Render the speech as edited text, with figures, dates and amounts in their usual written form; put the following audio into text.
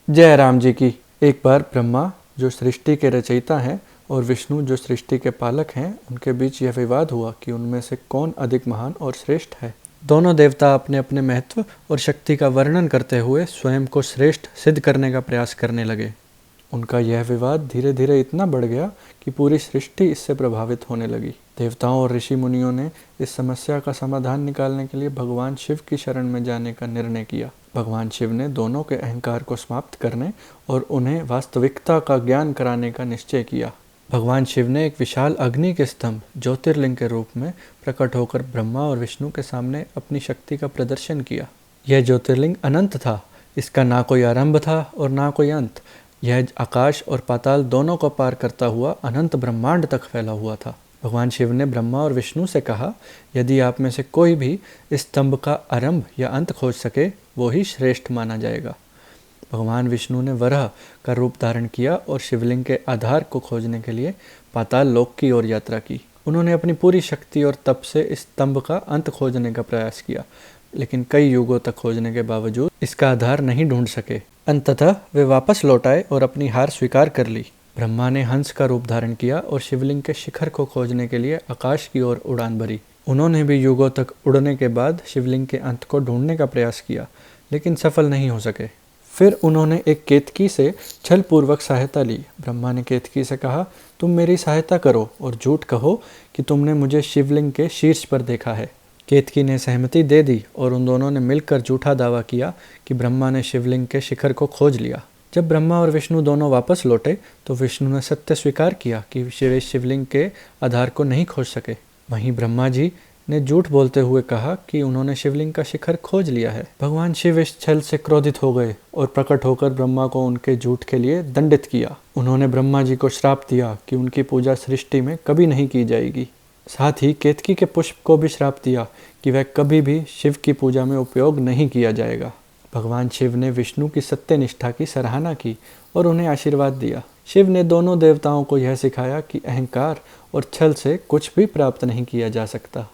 जय राम जी की। एक बार ब्रह्मा जो सृष्टि के रचयिता हैं और विष्णु जो सृष्टि के पालक हैं, उनके बीच यह विवाद हुआ कि उनमें से कौन अधिक महान और श्रेष्ठ है। दोनों देवता अपने अपने महत्व और शक्ति का वर्णन करते हुए स्वयं को श्रेष्ठ सिद्ध करने का प्रयास करने लगे। उनका यह विवाद धीरे धीरे इतना बढ़ गया कि पूरी सृष्टि इससे प्रभावित होने लगी। देवताओं और ऋषि मुनियों ने इस समस्या का समाधान निकालने के लिए भगवान शिव की शरण में जाने का निर्णय किया। भगवान शिव ने दोनों के अहंकार को समाप्त करने और उन्हें वास्तविकता का ज्ञान कराने का निश्चय किया। भगवान शिव ने एक विशाल अग्नि के स्तंभ ज्योतिर्लिंग के रूप में प्रकट होकर ब्रह्मा और विष्णु के सामने अपनी शक्ति का प्रदर्शन किया। यह ज्योतिर्लिंग अनंत था। इसका ना कोई आरंभ था और ना कोई अंत। यह आकाश और पाताल दोनों को पार करता हुआ अनंत ब्रह्मांड तक फैला हुआ था। भगवान शिव ने ब्रह्मा और विष्णु से कहा, यदि आप में से कोई भी इस स्तंभ का आरंभ या अंत खोज सके, वो ही श्रेष्ठ माना जाएगा। भगवान विष्णु ने वराह का रूप धारण किया और शिवलिंग के आधार को खोजने के लिए पाताल लोक की ओर यात्रा की। उन्होंने अपनी पूरी शक्ति और तप से इस स्तंभ का अंत खोजने का प्रयास किया, लेकिन कई युगों तक खोजने के बावजूद इसका आधार नहीं ढूंढ सके। अंततः वे वापस लौट आए और अपनी हार स्वीकार कर ली। ब्रह्मा ने हंस का रूप धारण किया और शिवलिंग के शिखर को खोजने के लिए आकाश की ओर उड़ान भरी। उन्होंने भी युगों तक उड़ने के बाद शिवलिंग के अंत को ढूंढने का प्रयास किया, लेकिन सफल नहीं हो सके। फिर उन्होंने एक केतकी से छलपूर्वक सहायता ली। ब्रह्मा ने केतकी से कहा, तुम मेरी सहायता करो और झूठ कहो कि तुमने मुझे शिवलिंग के शीर्ष पर देखा है। केतकी ने सहमति दे दी और उन दोनों ने मिलकर झूठा दावा किया कि ब्रह्मा ने शिवलिंग के शिखर को खोज लिया। जब ब्रह्मा और विष्णु दोनों वापस लौटे तो विष्णु ने सत्य स्वीकार किया कि वे शिवलिंग के आधार को नहीं खोज सके। वहीं ब्रह्मा जी ने झूठ बोलते हुए कहा कि उन्होंने शिवलिंग का शिखर खोज लिया है। भगवान शिव इस छल से क्रोधित हो गए और प्रकट होकर ब्रह्मा को उनके झूठ के लिए दंडित किया। उन्होंने ब्रह्मा जी को श्राप दिया कि उनकी पूजा सृष्टि में कभी नहीं की जाएगी। साथ ही केतकी के पुष्प को भी श्राप दिया कि वह कभी भी शिव की पूजा में उपयोग नहीं किया जाएगा। भगवान शिव ने विष्णु की सत्यनिष्ठा की सराहना की और उन्हें आशीर्वाद दिया। शिव ने दोनों देवताओं को यह सिखाया कि अहंकार और छल से कुछ भी प्राप्त नहीं किया जा सकता।